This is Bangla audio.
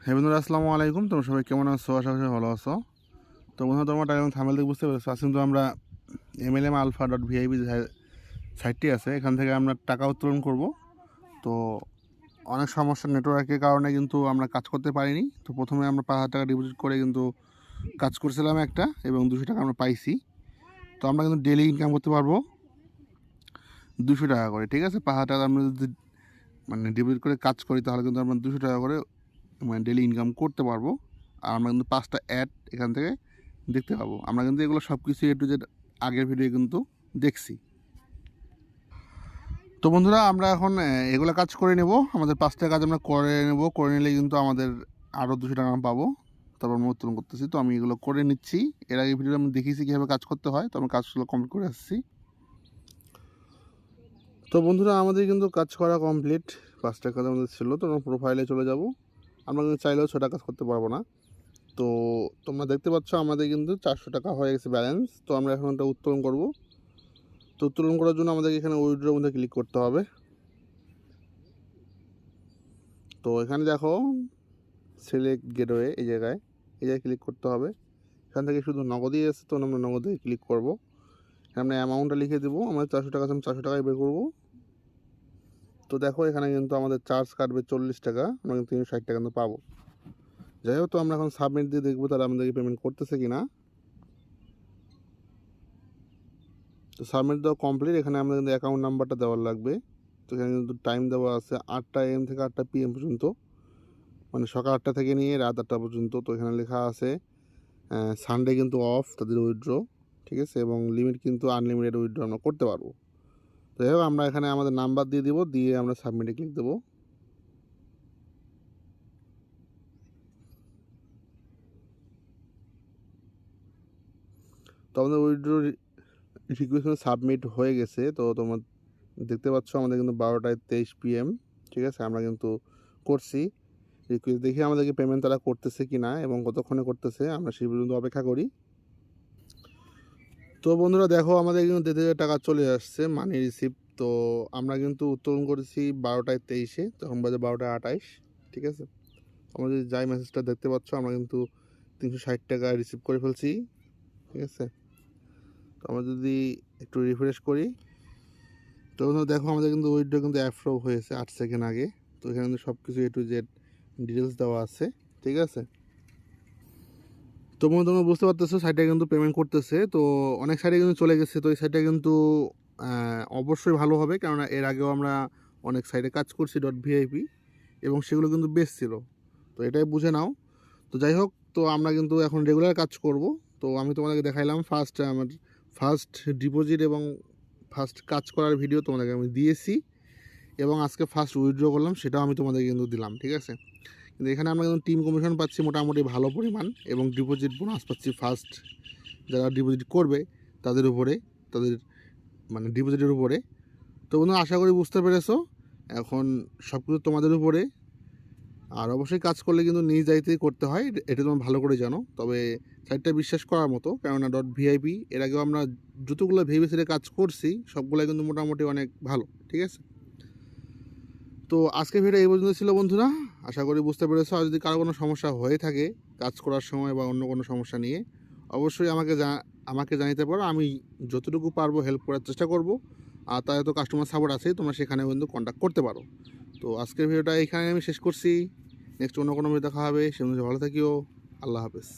হ্যাঁ বন্ধুরা, আসসালামু আলাইকুম। তোমরা সবাই কেমন আছো? আশা করি ভালো আছো। তো বন্ধুরা, তোমরা টাইম থামেল থেকে বুঝতে পেরেছো, আজ কিন্তু আমরা MLM আলফা ডট ভিআইপি সাইটটি আছে, এখান থেকে আমরা টাকা উত্তোলন করব। তো অনেক সমস্যা, নেটওয়ার্কের কারণে কিন্তু আমরা কাজ করতে পারিনি। তো প্রথমে আমরা 5,000 টাকা ডিপোজিট করে কিন্তু কাজ করছিলাম একটা, এবং 200 টাকা আমরা পাইছি। তো আমরা কিন্তু ডেলি ইনকাম করতে পারবো 200 টাকা করে, ঠিক আছে। 5,000 টাকা আমরা যদি ডিপোজিট করে কাজ করি, তাহলে কিন্তু আমরা 200 টাকা করে ডেলি ইনকাম করতে পারবো। আর আমরা কিন্তু 5টা অ্যাড এখান থেকে দেখতে পাবো। আমরা কিন্তু এগুলো সব কিছু A to Z আগের ভিডিও কিন্তু দেখছি। তো বন্ধুরা, আমরা এখন এগুলো কাজ করে নেব। আমাদের 5টা কাজ আমরা করে নেব, করে নিলে কিন্তু আমাদের আরও 200 টাকা আমরা পাবো। তারপর আমরা উত্তোলন করতেছি। তো আমি এগুলো করে নিচ্ছি। এর আগে ভিডিও আমি দেখিয়েছি কীভাবে কাজ করতে হয়। তো আমি কাজগুলো কমপ্লিট করে আসছি। তো বন্ধুরা, আমাদের কিন্তু কাজ করা কমপ্লিট। 5টা কাজ আমাদের ছিল। তো আমরা প্রোফাইলে চলে যাব। আমরা কিন্তু চাইলেও 6টা কাজ করতে পারবো না। তো তোমরা দেখতে পাচ্ছ আমাদের কিন্তু 400 টাকা হয়ে গেছে ব্যালেন্স। তো আমরা এখন এটা উত্তোলন করব। তো উত্তোলন করার জন্য আমাদেরকে এখানে উইথড্রর মধ্যে ক্লিক করতে হবে। তো এখানে দেখো সিলেক্ট গেটওয়ে, এই জায়গায় ক্লিক করতে হবে। এখান থেকে শুধু নগদই আছে, তো আমরা নগদে ক্লিক করব। আমরা অ্যামাউন্টটা লিখে দেবো। আমাদের 400 টাকা আছে, আমি 400 টাকায় বের করবো। তো দেখো এখানে কিন্তু আমাদের চার্জ কাটবে 40 টাকা, আমরা কিন্তু 360 টাকা কিন্তু পাবো। যাই হোক, তো আমরা এখন সাবমিট দিয়ে দেখবো তারা আমাদেরকে পেমেন্ট করতেছে কি না। তো সাবমিট দেওয়া কমপ্লিট। এখানে আমাদের কিন্তু অ্যাকাউন্ট নাম্বারটা দেওয়ার লাগবে। তো এখানে কিন্তু টাইম দেওয়া আছে 8টা AM থেকে 8টা PM পর্যন্ত, মানে সকাল 8টা থেকে নিয়ে রাত 8টা পর্যন্ত। তো এখানে লেখা আছে সানডে কিন্তু অফ তাদের উইথড্র, ঠিক আছে, এবং লিমিট কিন্তু আনলিমিটেড উইথড্র আমরা করতে পারবো। তো যাই হোক, আমরা এখানে আমাদের নাম্বার দিয়ে দিব, দিয়ে আমরা সাবমিটে ক্লিক দেবো। তো আমাদের উইথড্র রিকোয়েস্ট সাবমিট হয়ে গেছে। তো তোমরা দেখতে পাচ্ছ আমাদের কিন্তু 12টায় 23 PM, ঠিক আছে, আমরা কিন্তু করছি রিকোয়েস্ট। দেখি আমাদেরকে পেমেন্ট তারা করতেছে কি না এবং কতক্ষণে করতেছে, আমরা সেই পর্যন্ত অপেক্ষা করি। তো বন্ধুরা দেখো, আমাদের কিন্তু 3,000 টাকা চলে আসছে মানি রিসিপ্ট। তো আমরা কিন্তু উত্তোলন করেছি 12টায় 23-এ, তখন বাজে 12টায় 28, ঠিক আছে। আমরা যদি যাই মেসেজটা দেখতে পাচ্ছ, আমরা কিন্তু 360 টাকা রিসিভ করে ফেলছি, ঠিক আছে। তো আমরা যদি একটু রিফ্রেশ করি, তো দেখো আমাদের কিন্তু উইথড্র কিন্তু অ্যাপ্রুভ হয়েছে 8 সেকেন্ড আগে। তো এখানে কিন্তু সব কিছু A to Z ডিটেলস দেওয়া আছে, ঠিক আছে। তোমরা বুঝতে পারতেছো সাইটটা কিন্তু পেমেন্ট করতেছে। তো অনেক সাইটে কিন্তু চলে গেছে। তো এই সাইটটা কিন্তু অবশ্যই ভালো হবে, কেননা এর আগেও আমরা অনেক সাইটে কাজ করছি .vip, এবং সেগুলো কিন্তু বেস্ট ছিল। তো এটাই বুঝে নাও। তো যাই হোক, তো আমরা কিন্তু এখন রেগুলার কাজ করব। তো আমি তোমাদেরকে দেখাইলাম আমার ফার্স্ট ডিপোজিট এবং ফার্স্ট কাজ করার ভিডিও তোমাদেরকে আমি দিয়েছি, এবং আজকে ফার্স্ট উইথড্র করলাম, সেটাও আমি তোমাদেরকে কিন্তু দিলাম, ঠিক আছে। কিন্তু এখানে আমরা কিন্তু টিম কমিশন পাচ্ছি মোটামুটি ভালো পরিমাণ, এবং ডিপোজিট বোনাস পাচ্ছি ফার্স্ট যারা ডিপোজিট করবে তাদের উপরে, তাদের ডিপোজিটের উপরে। তো বন্ধু, আশা করি বুঝতে পেরেছো। এখন সব কিছু তোমাদের উপরে। আর অবশ্যই কাজ করলে কিন্তু নিজ দায়িত্বেই করতে হয়, এটা তোমরা ভালো করে জানো। তবে সাইটটা বিশ্বাস করার মতো, কেননা .vip এর আগেও আমরা যতগুলো ভেবে সেটা কাজ করছি, সবগুলো কিন্তু মোটামুটি অনেক ভালো, ঠিক আছে। তো আজকের ভিডিও এই পর্যন্ত ছিল বন্ধুরা। আশা করি বুঝতে পেরেছো। আর যদি কারো কোনো সমস্যা হয়ে থাকে কাজ করার সময় বা অন্য কোনো সমস্যা নিয়ে, অবশ্যই আমাকে জানাতে পারো। আমি যতটুকু পারবো হেল্প করার চেষ্টা করব। আর তাদের তো কাস্টমার সাপোর্ট আছেই, তোমরা সেখানেও কিন্তু কন্ট্যাক্ট করতে পারো। তো আজকের ভিডিওটা এখানে আমি শেষ করছি। নেক্সট অন্য কোনো ভিডিও দেখা হবে। সে অনুযায়ী ভালো থাকিও। আল্লাহ হাফেজ।